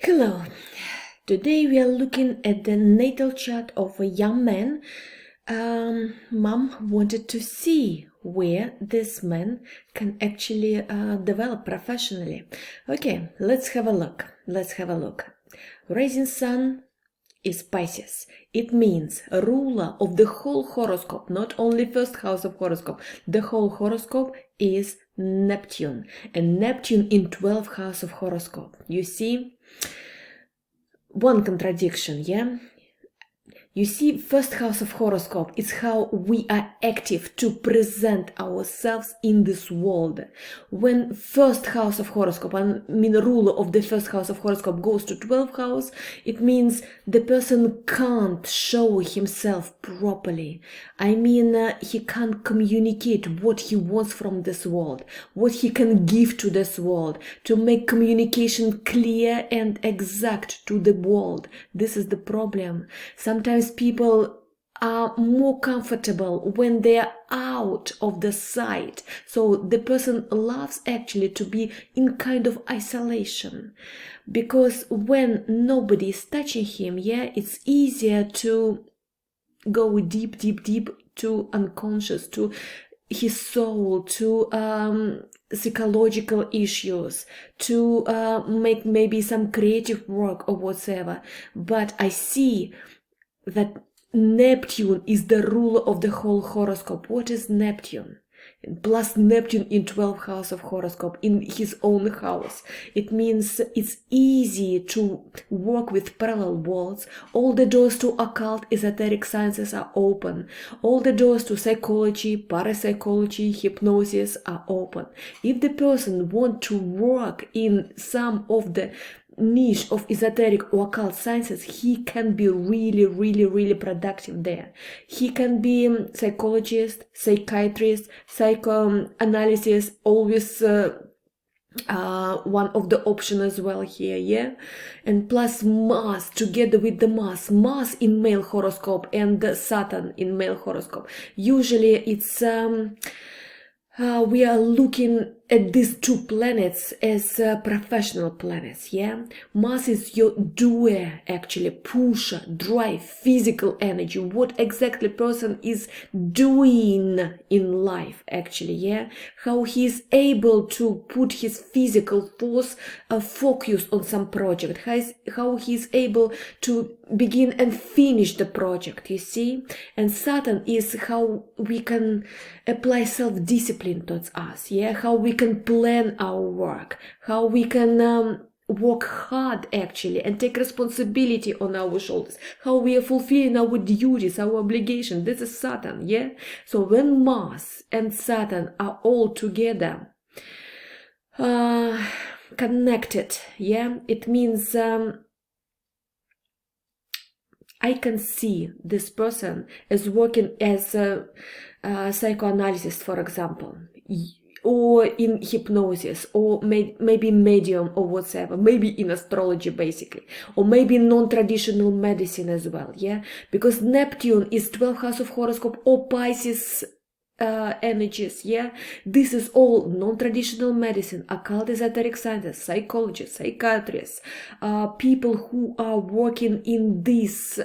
Hello, today we are looking at the natal chart of a young man. Mom wanted to see where this man can actually develop professionally. Okay, let's have a look. Rising sun is Pisces. It means a ruler of the whole horoscope, not only first house of horoscope. The whole horoscope is Neptune, and Neptune in 12th house of horoscope. You see, one contradiction, yeah? You see, first house of horoscope is how we are active to present ourselves in this world. When first house of horoscope, I mean ruler of the first house of horoscope, goes to 12th house, it means the person can't show himself properly. I mean, he can't communicate what he wants from this world, what he can give to this world, to make communication clear and exact to the world. This is the problem. Sometimes people are more comfortable when they are out of the sight. So the person loves actually to be in kind of isolation, because when nobody is touching him, yeah, it's easier to go deep to unconscious, to his soul, to psychological issues, to make maybe some creative work or whatsoever. But I see that Neptune is the ruler of the whole horoscope. What is Neptune? Plus Neptune in 12th house of horoscope, in his own house. It means it's easy to work with parallel worlds. All the doors to occult, esoteric sciences are open. All the doors to psychology, parapsychology, hypnosis are open. If the person wants to work in some of the niche of esoteric or occult sciences, he can be really productive there. He can be psychologist, psychiatrist, psychoanalysis, always one of the option as well here, yeah. And plus Mars, together with the Mars in male horoscope and Saturn in male horoscope. Usually it's we are looking at these two planets as professional planets, yeah? Mars is your doer, actually, pusher, drive, physical energy, what exactly person is doing in life, actually, yeah? How he is able to put his physical force, focus on some project, how he is able to begin and finish the project, you see? And Saturn is how we can apply self-discipline towards us, yeah? How we can plan our work, how we can work hard actually and take responsibility on our shoulders, how we are fulfilling our duties, our obligation. This is Saturn, yeah? So when Mars and Saturn are all together, connected, yeah, it means I can see this person as working as a psychoanalyst, for example, or in hypnosis, or maybe medium or whatever, maybe in astrology basically, or maybe non-traditional medicine as well, yeah? Because Neptune is 12th house of horoscope or Pisces energies, yeah? This is all non-traditional medicine, occult, esoteric sciences, psychologists, psychiatrists, people who are working in this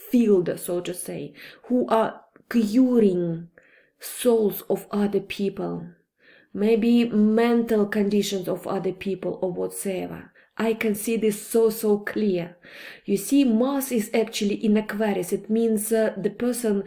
field, so to say, who are curing souls of other people, maybe mental conditions of other people or whatsoever. I can see this so clear. You see, Mars is actually in Aquarius. It means the person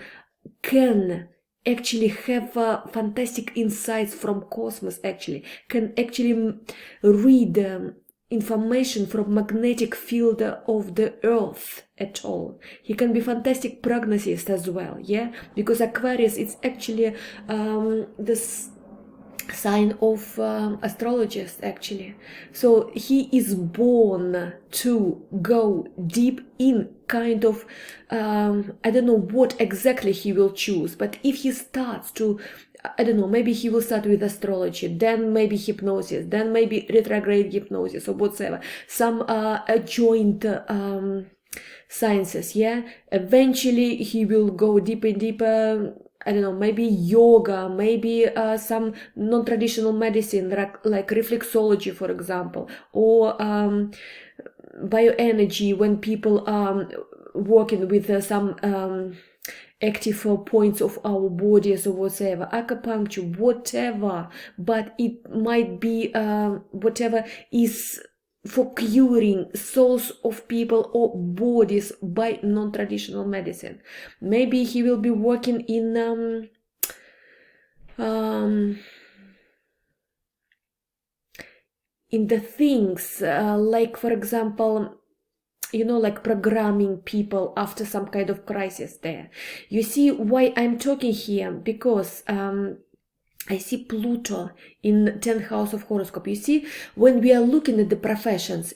can actually have fantastic insights from cosmos, actually can actually read information from magnetic field of the earth at all. He can be fantastic prognosist as well, yeah, because Aquarius is actually this sign of astrologist actually. So he is born to go deep in kind of I don't know what exactly he will choose, but if he starts to, I don't know, maybe he will start with astrology, then maybe hypnosis, then maybe retrograde hypnosis or whatsoever, some joint sciences, yeah. Eventually he will go deeper, I don't know, maybe yoga, maybe some non-traditional medicine like reflexology, for example, or bioenergy, when people are working with some active points of our bodies or whatever, acupuncture, whatever, but it might be whatever is for curing souls of people or bodies by non-traditional medicine. Maybe he will be working in the things like, for example, you know, like programming people after some kind of crisis there. You see why I'm talking here? Because I see Pluto in 10th house of horoscope. You see, when we are looking at the professions,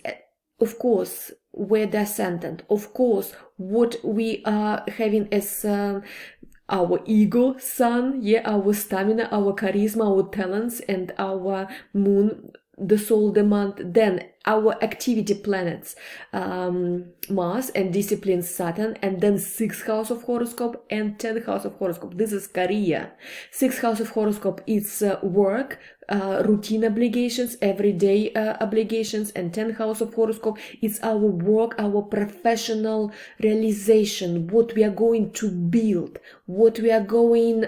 of course, where the ascendant, of course, what we are having as our ego, sun, yeah, our stamina, our charisma, our talents, and our moon, the soul, the month, then our activity planets, Mars, and discipline, Saturn, and then 6th house of horoscope and 10th house of horoscope. This is career. 6th house of horoscope is work, routine obligations, everyday obligations, and 10th house of horoscope is our work, our professional realization, what we are going to build, what we are going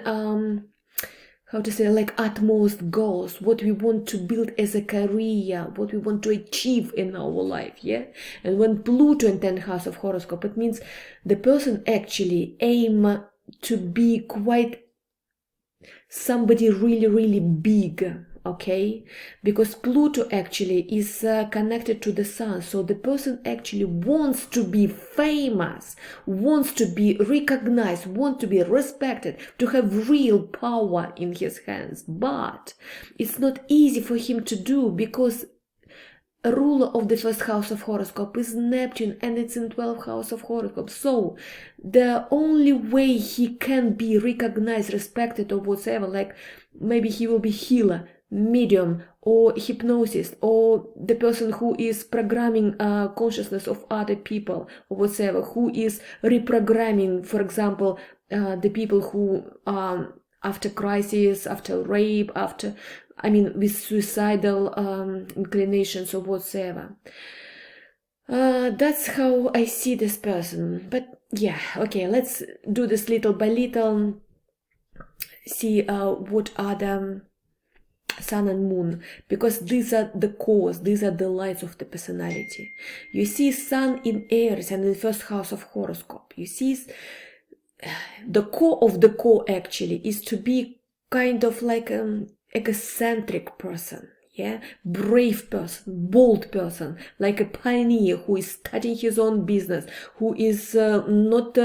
how to say, like utmost goals, what we want to build as a career, what we want to achieve in our life, yeah? And when Pluto in 10th house of horoscope, it means the person actually aim to be quite somebody really, really big, okay? Because Pluto actually is connected to the sun, so the person actually wants to be famous, wants to be recognized, wants to be respected, to have real power in his hands. But it's not easy for him to do, because a ruler of the 1st house of horoscope is Neptune, and it's in 12th house of horoscope. So the only way he can be recognized, respected, or whatever, like maybe he will be healer, medium, or hypnosis, or the person who is programming consciousness of other people, or whatever, who is reprogramming, for example, the people who after crisis, after rape, after, I mean, with suicidal inclinations or whatsoever. That's how I see this person. But yeah, okay, let's do this little by little. See what are the sun and moon, because these are the cores, these are the lights of the personality. You see sun in Aries and in the 1st house of horoscope. You see the core of the core actually is to be kind of like an eccentric person, yeah, brave person, bold person, like a pioneer who is starting his own business, who is not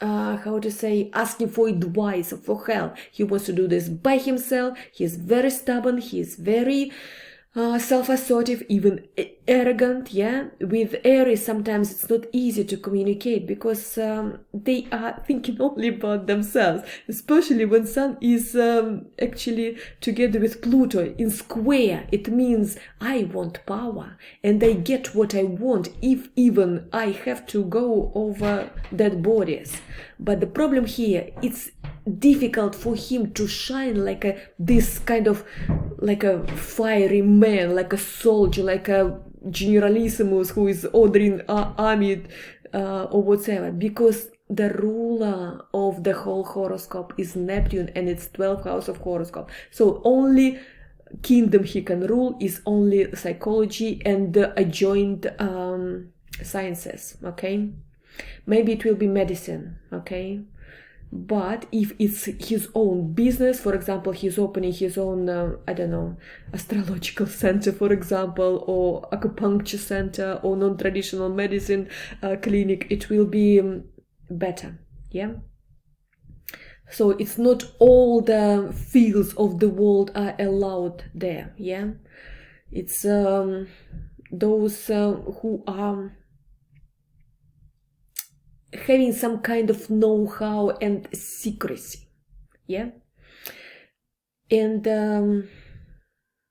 how to say, asking for advice or for help. He wants to do this by himself. He's very stubborn, he's very self-assertive, even arrogant, yeah. With Aries, sometimes it's not easy to communicate, because they are thinking only about themselves, especially when Sun is actually together with Pluto in square. It means I want power, and I get what I want, if even I have to go over dead bodies. But the problem here, it's difficult for him to shine like this kind of like a fiery man, like a soldier, like a generalissimus who is ordering army or whatever, because the ruler of the whole horoscope is Neptune, and it's 12th house of horoscope. So only kingdom he can rule is only psychology and the adjoined sciences, okay? Maybe it will be medicine, okay? But if it's his own business, for example, he's opening his own, I don't know, astrological center, for example, or acupuncture center, or non-traditional medicine clinic, it will be better, yeah? So it's not all the fields of the world are allowed there, yeah? It's those who are having some kind of know-how and secrecy, yeah. And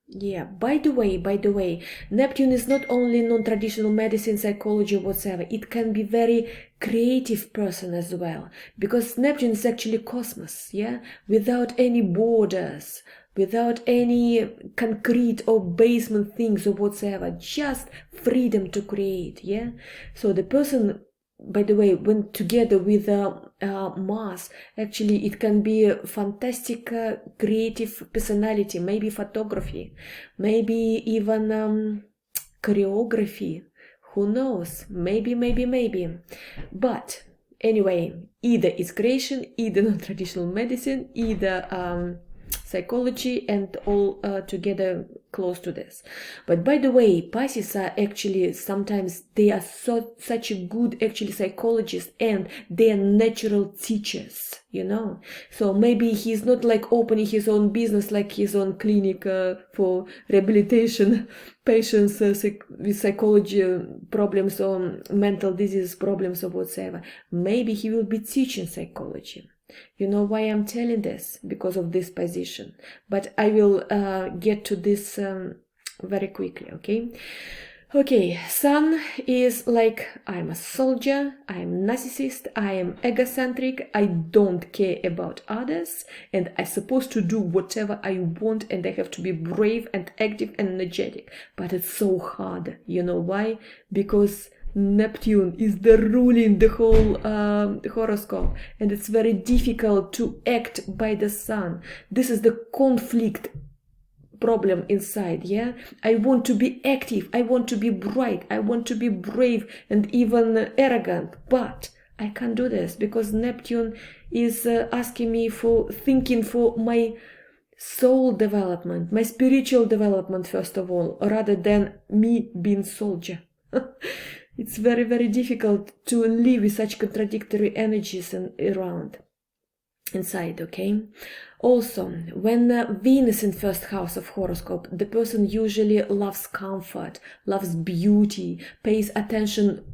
yeah, by the way, Neptune is not only non-traditional medicine, psychology, whatever. It can be very creative person as well, because Neptune is actually cosmos, yeah, without any borders, without any concrete or basement things or whatsoever, just freedom to create. Yeah, so the person, by the way, when together with Mars, actually it can be a fantastic creative personality, maybe photography, maybe even choreography, who knows, maybe. But anyway, either it's creation, either non-traditional medicine, either psychology, and all together close to this. But by the way, Pisces are actually, sometimes they are such a good actually psychologists, and they are natural teachers, you know. So maybe he's not like opening his own business, like his own clinic for rehabilitation patients with psychology problems or mental disease problems or whatsoever. Maybe he will be teaching psychology. You know why I'm telling this? Because of this position. But I will get to this very quickly, okay? Okay, Sun is like, I'm a soldier, I'm narcissist, I am egocentric, I don't care about others, and I'm supposed to do whatever I want, and I have to be brave and active and energetic. But it's so hard. You know why? Because Neptune is the ruling the whole horoscope, and it's very difficult to act by the Sun. This is the conflict problem inside. Yeah, I want to be active, I want to be bright, I want to be brave and even arrogant, but I can't do this because Neptune is asking me for thinking for my soul development, my spiritual development first of all, rather than me being soldier. It's very, very difficult to live with such contradictory energies around inside, okay? Also, when Venus in first house of horoscope, the person usually loves comfort, loves beauty, pays attention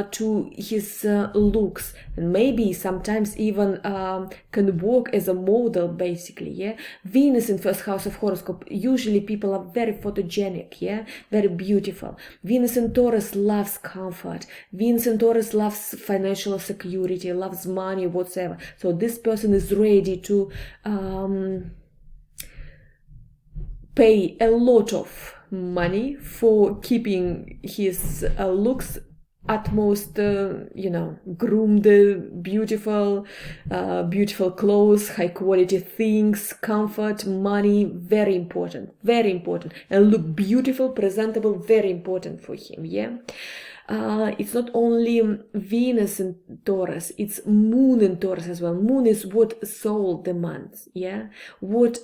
to his looks, and maybe sometimes even can work as a model, basically. Yeah, Venus in first house of horoscope, usually people are very photogenic, yeah, very beautiful. Venus in Taurus loves comfort, Venus in Taurus loves financial security, loves money, whatsoever. So this person is ready to pay a lot of money for keeping his looks utmost, groomed, beautiful clothes, high quality things, comfort, money, very important, and look beautiful, presentable, very important for him. Yeah, it's not only Venus in Taurus, it's Moon in Taurus as well. Moon is what soul demands. Yeah, what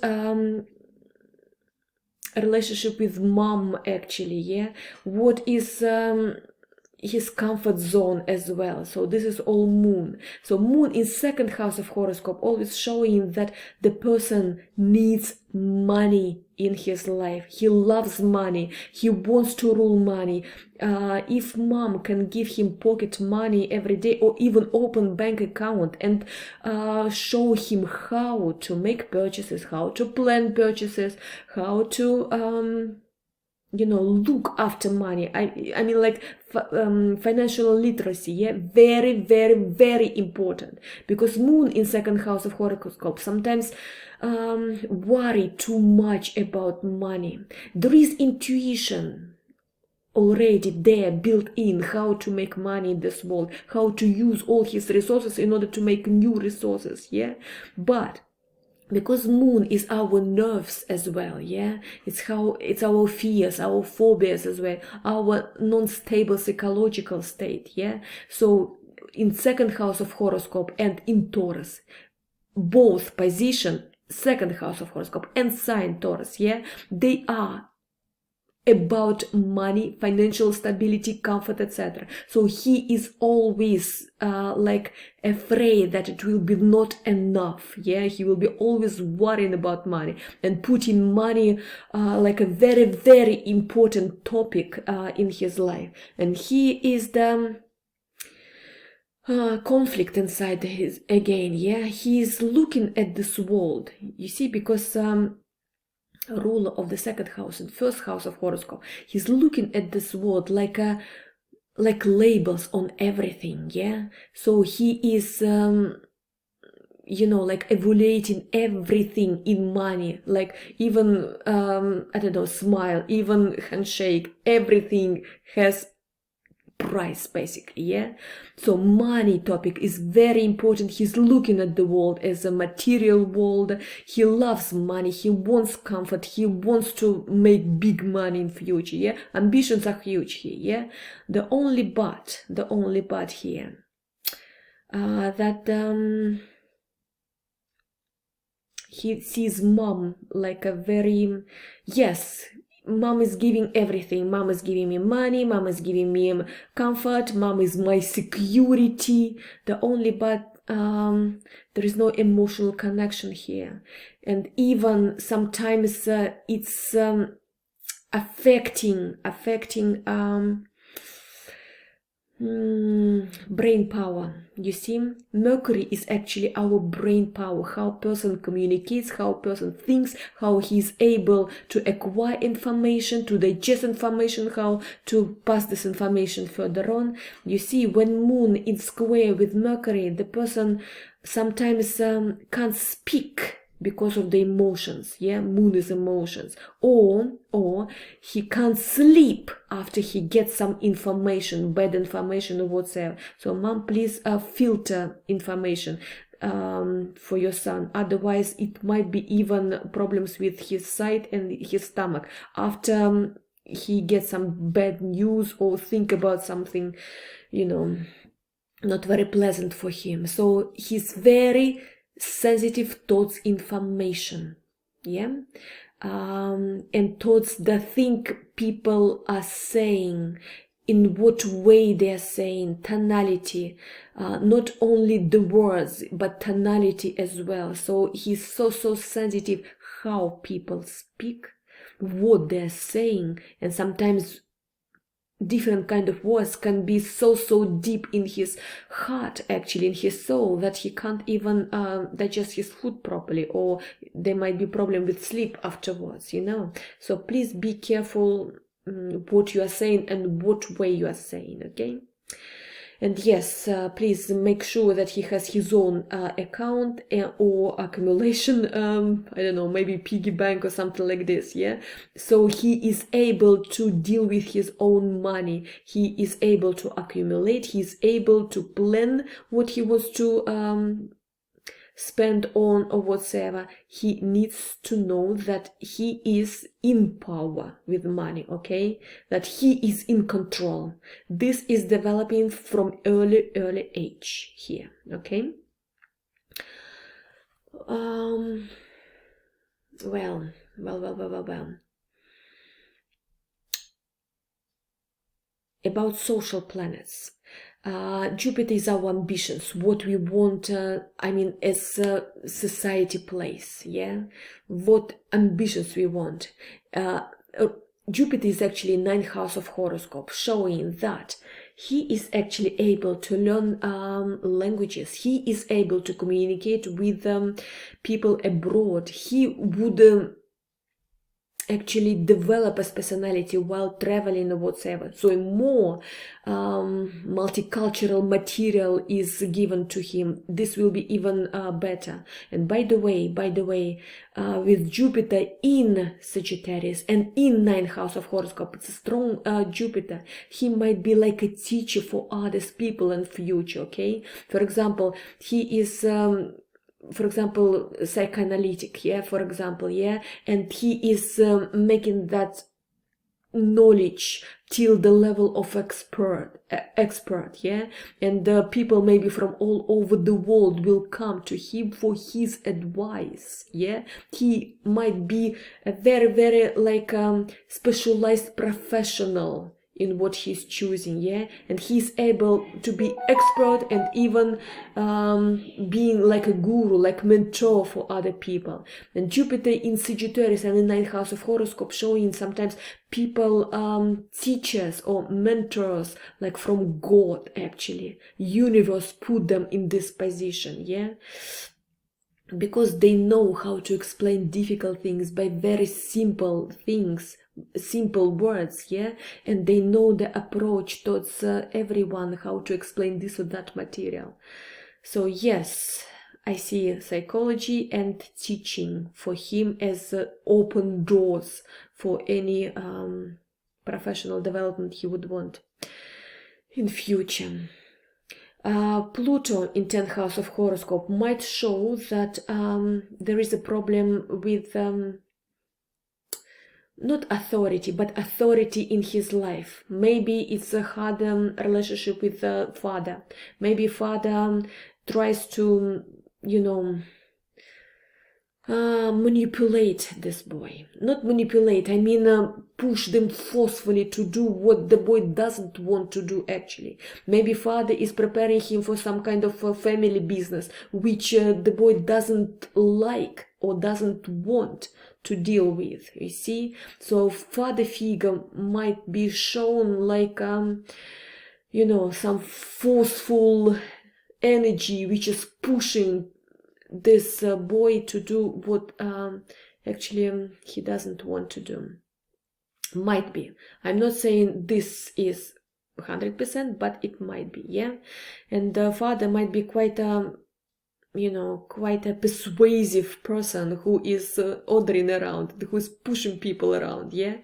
relationship with mom, actually. Yeah, what is his comfort zone as well. So this is all Moon. So Moon in second house of horoscope, always showing that the person needs money in his life. He loves money, he wants to rule money. If mom can give him pocket money every day, or even open bank account and show him how to make purchases, how to plan purchases, how to look after money. I mean, like financial literacy. Yeah, very, very, very important, because Moon in second house of horoscope sometimes worry too much about money. There is intuition already there built in, how to make money in this world, how to use all his resources in order to make new resources. Yeah, but because Moon is our nerves as well, yeah, it's our fears, our phobias as well, our non-stable psychological state. Yeah, so in second house of horoscope and in Taurus, both position, second house of horoscope and sign Taurus, yeah, they are about money, financial stability, comfort, etc. So he is always like afraid that it will be not enough. Yeah, he will be always worrying about money and putting money like a very, very important topic in his life. And he is the conflict inside his again. Yeah, he is looking at this world. You see, because ruler of the second house and first house of horoscope, he's looking at this world like labels on everything. Yeah, so he is you know, like evaluating everything in money, like even I don't know, smile, even handshake, everything has price, basically. Yeah, so money topic is very important. He's looking at the world as a material world. He loves money, he wants comfort, he wants to make big money in future. Yeah, ambitions are huge here. Yeah, the only but here, that he sees mom like a very, yes, mom is giving everything. Mom is giving me money, mom is giving me comfort, mom is my security. The only but there is no emotional connection here, and even sometimes it's affecting brain power. You see, Mercury is actually our brain power, how person communicates, how person thinks, how he's able to acquire information, to digest information, how to pass this information further on. You see, when moon is square with Mercury, the person sometimes can't speak because of the emotions. Yeah, moon is emotions, or he can't sleep after he gets some information, bad information or whatsoever. So mom, please filter information for your son, otherwise it might be even problems with his sight and his stomach after he gets some bad news or think about something, you know, not very pleasant for him. So he's very sensitive towards information, yeah, and towards the thing people are saying, in what way they are saying, tonality, not only the words but tonality as well. So he's so sensitive how people speak, what they're saying, and sometimes different kind of words can be so deep in his heart, actually in his soul, that he can't even digest his food properly, or there might be problem with sleep afterwards, you know. So please be careful what you are saying and what way you are saying, okay? And yes, please make sure that he has his own account or accumulation, I don't know, maybe piggy bank or something like this, yeah? So he is able to deal with his own money. He is able to accumulate. He's able to plan what he wants to spend on or whatsoever. He needs to know that he is in power with money, okay? That he is in control. This is developing from early age here, okay? Well. About social planets. Jupiter is our ambitions, what we want, I mean, as a society place, yeah? What ambitions we want. Jupiter is actually 9th house of horoscope, showing that he is actually able to learn languages. He is able to communicate with people abroad. He would actually develop his personality while traveling or whatsoever. So more multicultural material is given to him. This will be even better. And by the way, with Jupiter in Sagittarius and in 9th house of horoscope, it's a strong Jupiter. He might be like a teacher for others people in future, okay? For example, he is for example, psychoanalytic, yeah, for example, yeah, and he is making that knowledge till the level of expert, yeah, and people maybe from all over the world will come to him for his advice, yeah. He might be a very like specialized professional in what he's choosing, yeah, and he's able to be expert and even being like a guru, like mentor for other people. And Jupiter in Sagittarius and in 9th house of horoscope showing sometimes people, teachers or mentors, like from God, actually universe put them in this position, yeah, because they know how to explain difficult things by very simple things, simple words, yeah, and they know the approach towards everyone, how to explain this or that material. So yes, I see psychology and teaching for him as open doors for any professional development he would want in future. Pluto in 10th house of horoscope might show that there is a problem with not authority, but authority in his life. Maybe it's a hard relationship with the father. Maybe father tries to, manipulate this boy. Not manipulate, I mean push them forcefully to do what the boy doesn't want to do actually. Maybe father is preparing him for some kind of family business which the boy doesn't like or doesn't want to deal with, you see. So father figure might be shown like some forceful energy which is pushing this boy to do what actually he doesn't want to do. Might be. I'm not saying this is 100%, but it might be, yeah. And the father might be quite quite a persuasive person who is ordering around, who is pushing people around, yeah.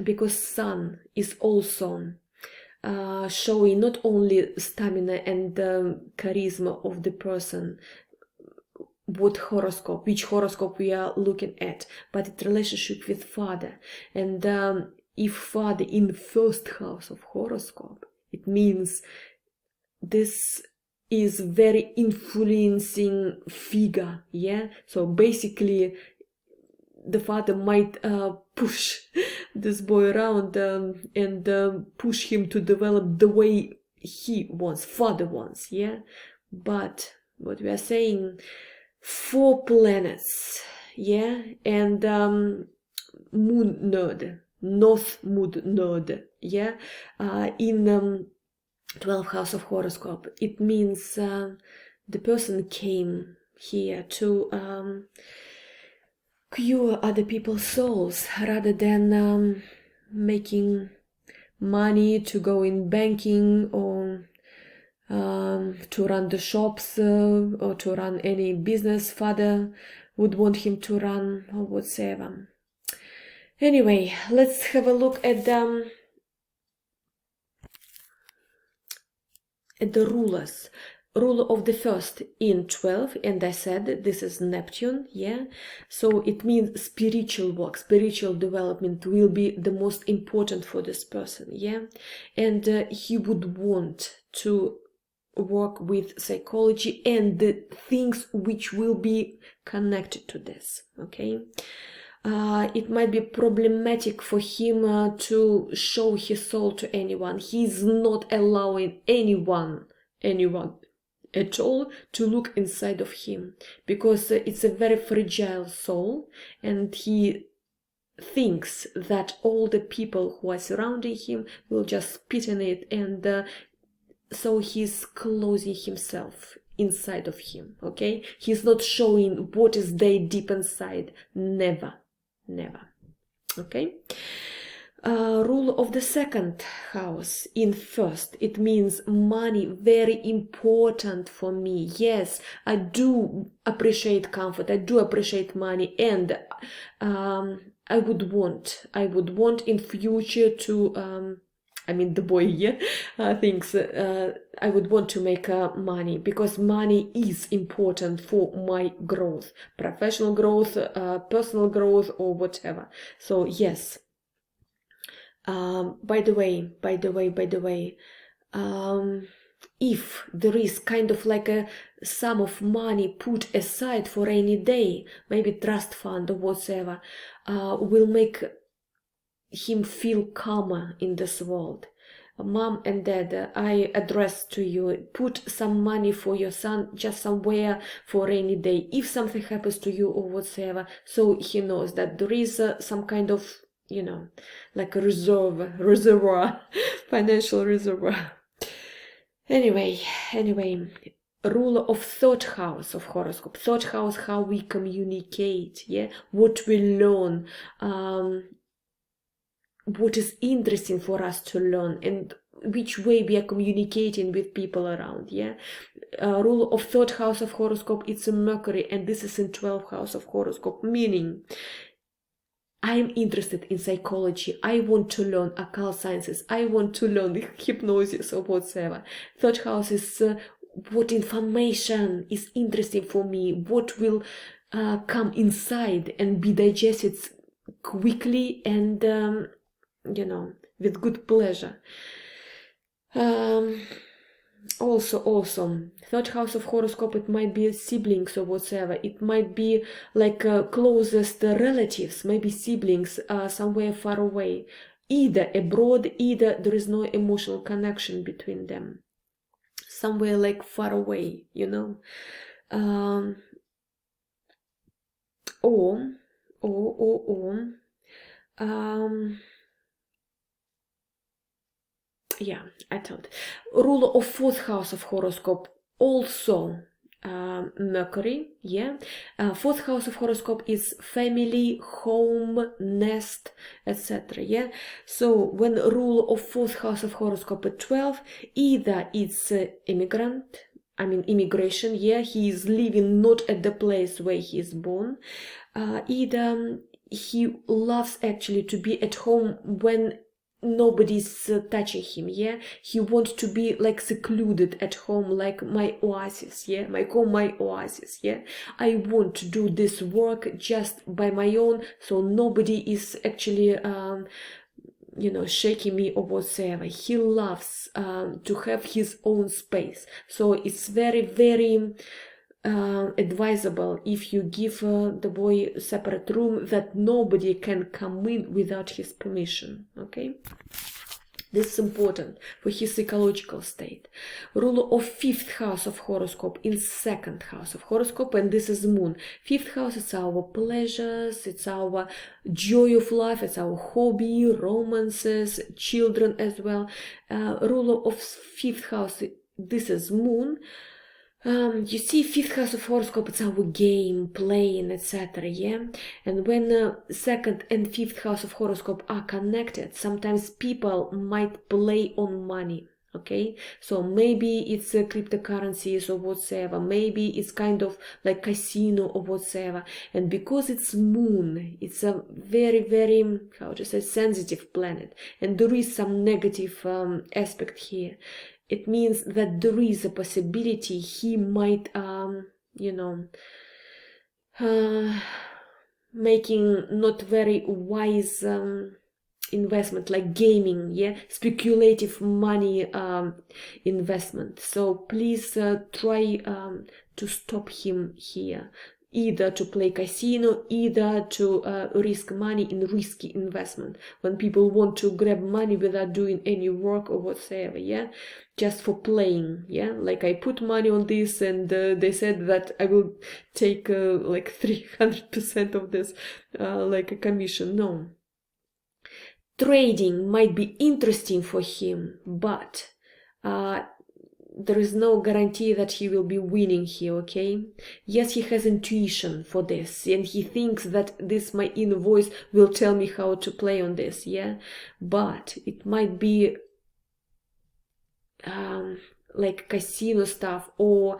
Because sun is also showing not only stamina and charisma of the person, which horoscope we are looking at, but its relationship with father. And if father in the 1st house of horoscope, it means this is very influencing figure, yeah. So basically the father might push this boy around and push him to develop the way he wants, father wants, yeah. But what we are saying, 4 planets, yeah, and moon node, north moon node, yeah, in 12th house of horoscope. It means the person came here to cure other people's souls rather than making money to go in banking or to run the shops or to run any business father would want him to run or whatsoever. Anyway, let's have a look at the rulers. Ruler of the 1st in 12, and I said this is Neptune, yeah. So it means spiritual work, spiritual development will be the most important for this person, yeah. And he would want to work with psychology and the things which will be connected to this, okay. It might be problematic for him to show his soul to anyone. He's not allowing anyone at all to look inside of him, because it's a very fragile soul, and he thinks that all the people who are surrounding him will just spit in it, and so he's closing himself inside of him, okay. He's not showing what is there deep inside, never, okay. Rule of the 2nd house in 1st, it means money, very important for me. Yes, I do appreciate comfort, I do appreciate money, and I would want in future to the boy here thinks I would want to make money, because money is important for my growth, professional growth, personal growth, or whatever. So yes. By the way, if there is kind of like a sum of money put aside for any day, maybe trust fund or whatever, will make him feel calmer in this world. Mom and dad, I address to you, put some money for your son just somewhere for any day, if something happens to you or whatsoever, so he knows that there is some kind of, like a reservoir, financial reservoir. Anyway, ruler of 3rd house of horoscope. 3rd house, how we communicate, yeah, what we learn, what is interesting for us to learn, and which way we are communicating with people around. Yeah, rule of third house of horoscope, it's a Mercury, and this is in 12th house of horoscope, meaning I'm interested in psychology. I want to learn occult sciences. I want to learn hypnosis or whatsoever. Third house is what information is interesting for me, what will come inside and be digested quickly and, you know, with good pleasure. Also, third house of horoscope, it might be siblings or whatsoever. It might be like closest relatives, maybe siblings somewhere far away, either abroad, either there is no emotional connection between them, somewhere like far away, you know. Yeah, I thought. Ruler of fourth house of horoscope, also Mercury, yeah. Fourth house of horoscope is family, home, nest, etc. Yeah. So when ruler of fourth house of horoscope at 12, either it's immigration, yeah, he is living not at the place where he is born, either he loves actually to be at home when nobody's touching him, yeah, he wants to be like secluded at home, like my oasis, yeah, my oasis, yeah, I want to do this work just by my own, so nobody is actually you know, shaking me or whatsoever. He loves to have his own space, so it's very, very advisable if you give the boy a separate room that nobody can come in without his permission. Okay, this is important for his psychological state. Ruler of fifth house of horoscope in second house of horoscope, and this is moon. Fifth house, it's our pleasures, it's our joy of life, it's our hobby, romances, children as well. Ruler of fifth house, this is moon. You see, fifth house of horoscope, it's our game, playing, etc. Yeah, and when second and fifth house of horoscope are connected, sometimes people might play on money. Okay, so maybe it's cryptocurrencies or whatsoever, maybe it's kind of like casino or whatsoever, and because it's moon, it's a very, very, how to say, sensitive planet, and there is some negative aspect here. It means that there is a possibility he might, you know, making not very wise investment, like gaming, yeah, speculative money investment. So please try to stop him here, either to play casino, either to risk money in risky investment, when people want to grab money without doing any work or whatsoever, yeah, just for playing, yeah, like I put money on this and they said that I will take like 300% of this, like a commission. No. Trading might be interesting for him, but there is no guarantee that he will be winning here, okay? Yes, he has intuition for this, and he thinks that this, my inner voice, will tell me how to play on this, yeah? But it might be like casino stuff or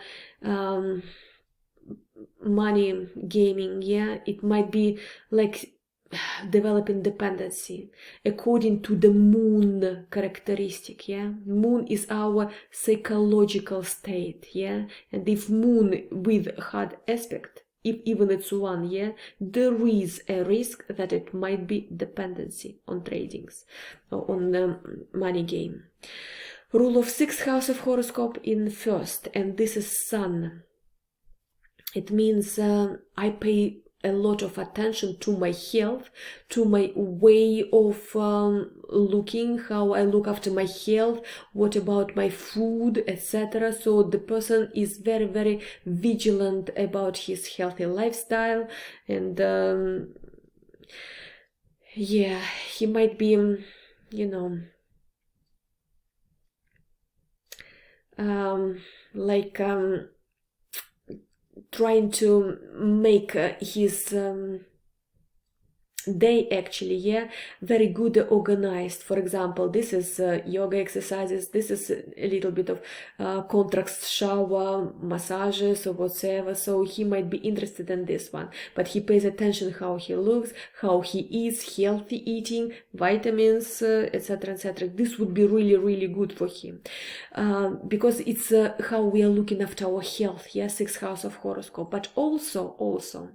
money gaming, yeah? It might be like developing dependency according to the moon characteristic, yeah. Moon is our psychological state, yeah, and if moon with hard aspect, if even it's one, yeah, there is a risk that it might be dependency on tradings or on the money game. Rule of sixth house of horoscope in first, and this is sun. It means I pay a lot of attention to my health, to my way of looking, how I look after my health, what about my food, etc. So the person is very, very vigilant about his healthy lifestyle, and yeah, he might be, you know, like trying to make his they actually, yeah, very good organized. For example, this is yoga exercises, this is a little bit of contrast shower, massages or whatever, so he might be interested in this one, but he pays attention how he looks, how he eats, healthy eating, vitamins, etc, etc. This would be really, really good for him, because it's how we are looking after our health, yeah, sixth house of horoscope. But also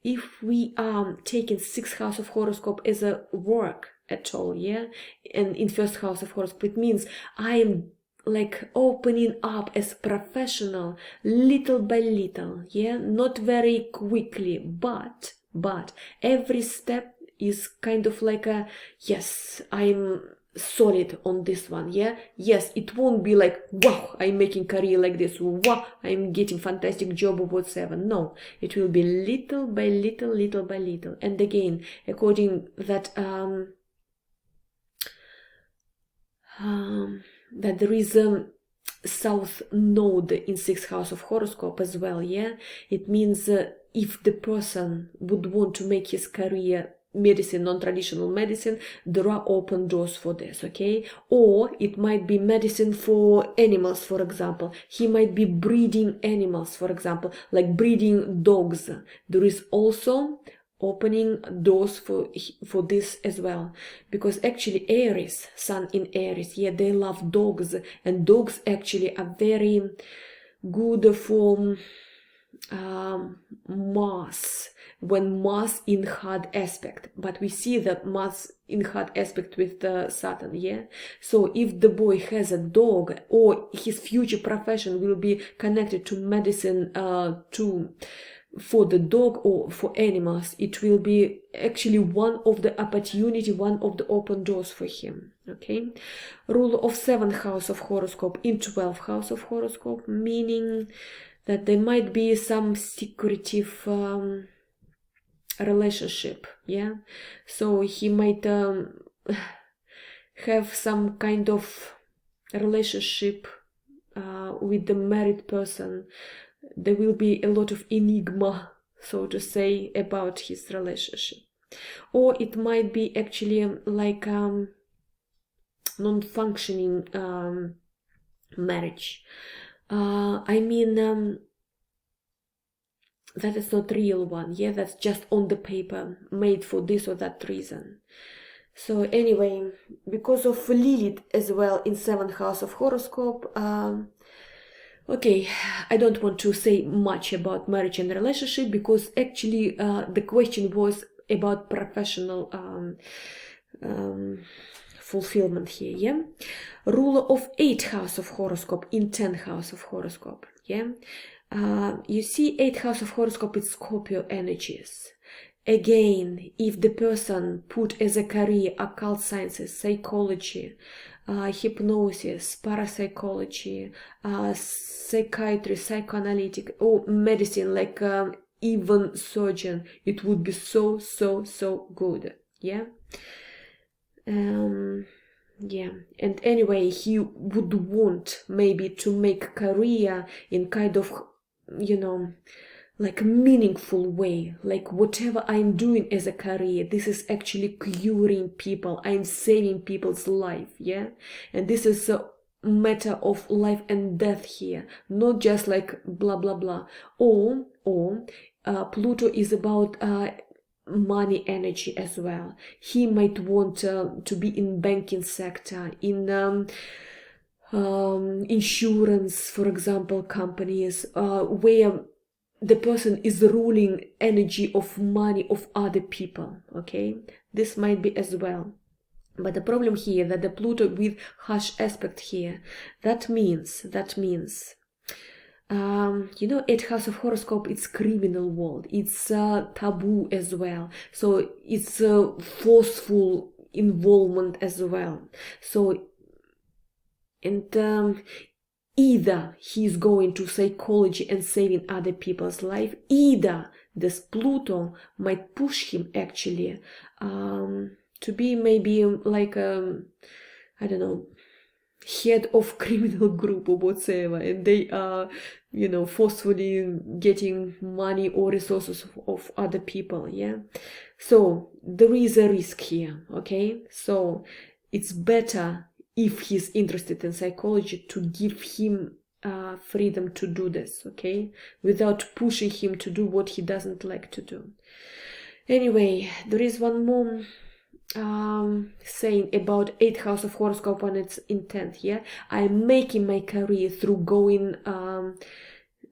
if we are taking sixth house of horoscope as a work at all, yeah, and in first house of horoscope, it means I am like opening up as professional little by little, yeah, not very quickly, but every step is kind of like a, yes, I'm solid on this one, yeah, yes, it won't be like, wow, I'm making career like this, wow, I'm getting fantastic job or whatever. No, it will be little by little, little by little. And again, according that that there is a south node in sixth house of horoscope as well, yeah, it means if the person would want to make his career medicine, non-traditional medicine, there are open doors for this, okay? Or it might be medicine for animals, for example. He might be breeding animals, for example, like breeding dogs. There is also opening doors for this as well, because actually Aries, sun in Aries, yeah, they love dogs, and dogs actually are very good for Mars, when Mars in hard aspect, but we see that Mars in hard aspect with Saturn, yeah. So if the boy has a dog, or his future profession will be connected to medicine, for the dog or for animals, it will be actually one of the opportunity, one of the open doors for him, okay? Ruler of 7th house of horoscope in 12th house of horoscope, meaning that there might be some secretive relationship, yeah. So he might have some kind of relationship with the married person. There will be a lot of enigma, so to say, about his relationship. Or it might be actually like non-functioning marriage. I mean, that is not real one, yeah, that's just on the paper, made for this or that reason. So anyway, because of Lilith as well in 7th house of horoscope, okay, I don't want to say much about marriage and relationship, because actually the question was about professional fulfillment here, yeah. Ruler of 8th house of horoscope in 10th house of horoscope, yeah. You see 8th house of horoscope is Scorpio energies. Again, if the person put as a career occult sciences, psychology, hypnosis, parapsychology, psychiatry, psychoanalytic, or medicine, like even surgeon, it would be so good, yeah. Yeah, and anyway, he would want maybe to make career in kind of, you know, like meaningful way, like whatever I'm doing as a career, this is actually curing people, I'm saving people's life, yeah. And this is a matter of life and death here, not just like blah blah blah. Or Pluto is about money energy as well. He might want to be in banking sector, in insurance, for example, companies, where the person is ruling energy of money of other people, okay? This might be as well. But the problem here that the Pluto with harsh aspect here, that means you know, 8th house of horoscope, it's criminal world, it's taboo as well, so it's forceful involvement as well. So, and either he's going to psychology and saving other people's life, either this Pluto might push him actually to be maybe like I don't know, head of criminal group or whatever, and they are, you know, forcefully getting money or resources of other people, yeah. So there is a risk here, okay? So it's better, if he's interested in psychology, to give him freedom to do this, okay? Without pushing him to do what he doesn't like to do. Anyway, there is one more saying about 8th house of horoscope and its intent. Yeah, I'm making my career through going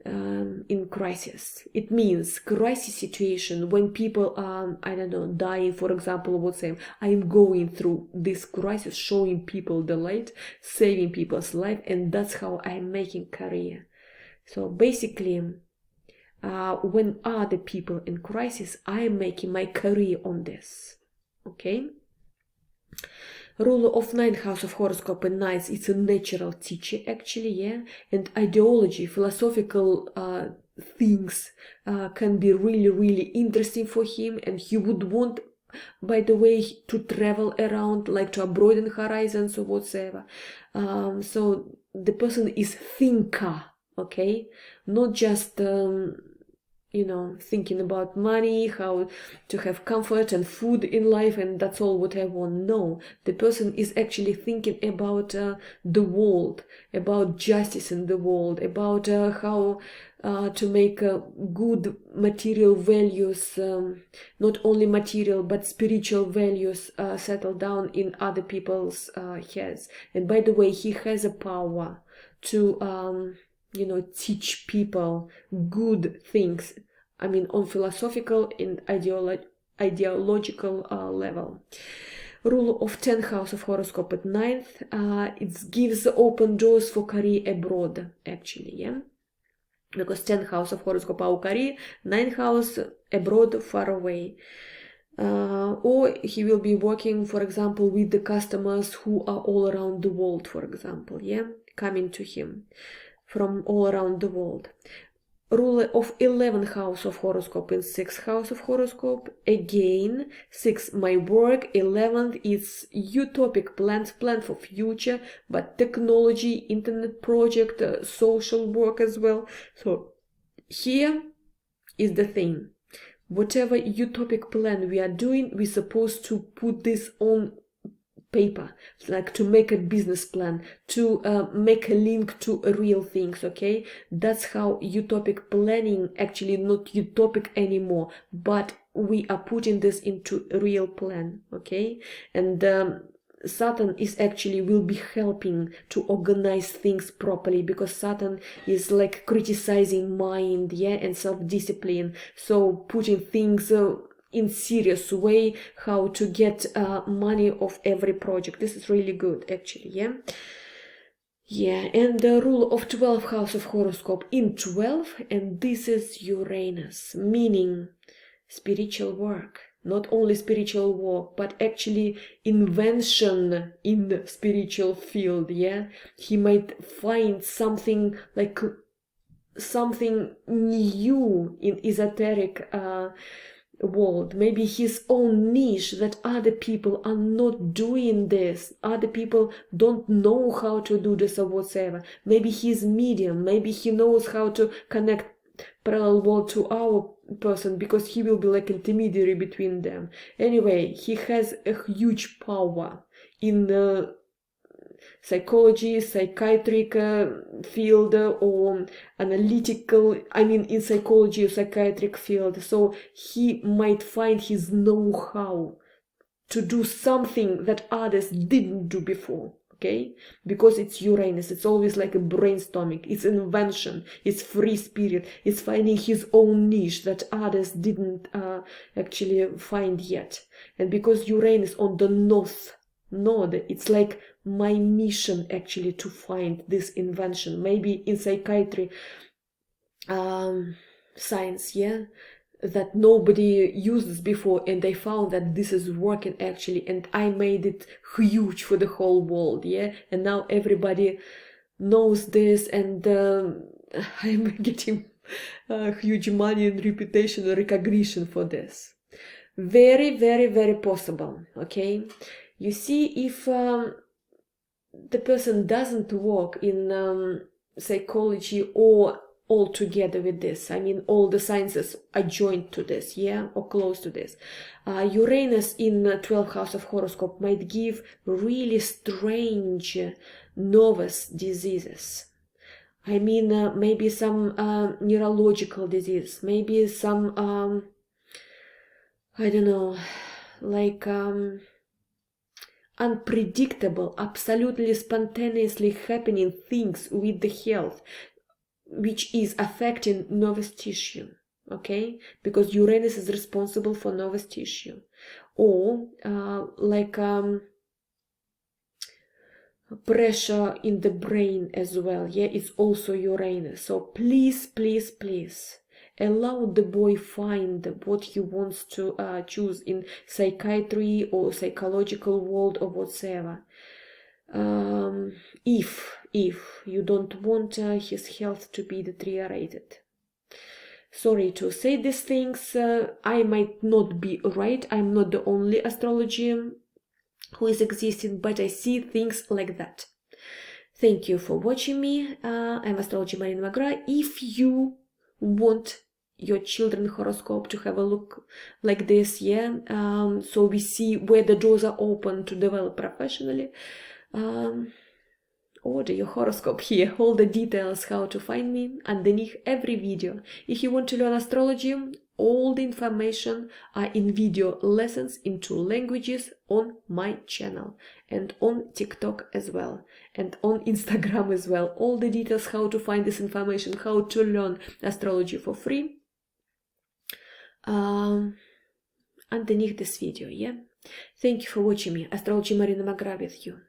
in crisis. It means crisis situation when people I don't know, dying, for example. What say, I'm going through this crisis, showing people the light, saving people's life, and that's how I'm making career. So basically, when other people in crisis, I'm making my career on this. Okay. Ruler of 9th house of horoscope and 9th, it's a natural teacher actually, yeah, and ideology, philosophical things can be really interesting for him, and he would want, by the way, to travel around, like to broaden horizons or whatsoever. So the person is thinker, okay, not just you know, thinking about money, how to have comfort and food in life, and that's all what I want. No, the person is actually thinking about the world, about justice in the world, about how to make good material values, not only material but spiritual values, settle down in other people's heads. And by the way, he has a power to you know, teach people good things. I mean, on philosophical and ideological level. Ruler of 10th house of horoscope at 9th, it gives open doors for career abroad, actually, yeah? Because 10th house of horoscope our career, 9th house abroad, far away. Or he will be working, for example, with the customers who are all around the world, for example, yeah, coming to him from all around the world. Ruler of 11th house of horoscope in 6th house of horoscope. Again, 6, my work. 11th is utopic plans, plan for future, but technology, internet project, social work as well. So here is the thing. Whatever utopic plan we are doing, we're supposed to put this on paper, like to make a business plan, to make a link to real things, okay? That's how utopic planning, actually not utopic anymore, but we are putting this into a real plan, okay? And Saturn is actually will be helping to organize things properly, because Saturn is like criticizing mind, yeah, and self-discipline. So putting things in serious way, how to get money of every project. This is really good, actually, yeah. Yeah, and the rule of 12th house of horoscope in 12, and this is Uranus, meaning spiritual work. Not only spiritual work, but actually invention in the spiritual field, yeah. He might find something like something new in esoteric world, maybe his own niche that other people are not doing this, other people don't know how to do this or whatsoever. Maybe he's medium, maybe he knows how to connect parallel world to our person, because he will be like intermediary between them. Anyway, he has a huge power in the psychology, psychiatric field, or analytical, I mean in psychology or psychiatric field. So he might find his know-how to do something that others didn't do before, okay? Because it's Uranus, it's always like a brainstorming, it's invention, it's free spirit, it's finding his own niche that others didn't actually find yet. And because Uranus on the north node, it's like my mission actually to find this invention, maybe in psychiatry science, yeah, that nobody uses before, and I found that this is working actually, and I made it huge for the whole world, yeah, and now everybody knows this, and I'm getting huge money and reputation and recognition for this. Very possible, okay? You see, if the person doesn't work in psychology or all together with this. I mean, all the sciences are joined to this, yeah, or close to this. Uranus in 12th house of horoscope might give really strange nervous diseases. I mean, maybe some neurological disease, maybe some, I don't know, like unpredictable, absolutely spontaneously happening things with the health, which is affecting nervous tissue, okay? Because Uranus is responsible for nervous tissue. Or like pressure in the brain as well, yeah, it's also Uranus. So please, please, please, allow the boy find what he wants to choose in psychiatry or psychological world or whatsoever. If you don't want his health to be deteriorated. Sorry to say these things, I might not be right, I'm not the only astrologer who is existing, but I see things like that. Thank you for watching me. I'm astrologer Marina McGrath. If you want your children horoscope to have a look like this, yeah, so we see where the doors are open to develop professionally, order your horoscope here. All the details how to find me underneath every video. If you want to learn astrology, all the information are in video lessons in 2 languages on my channel and on TikTok as well and on Instagram as well. All the details how to find this information, how to learn astrology for free, underneath this video, yeah. Thank you for watching me. Astrologer Marina McGrath with you.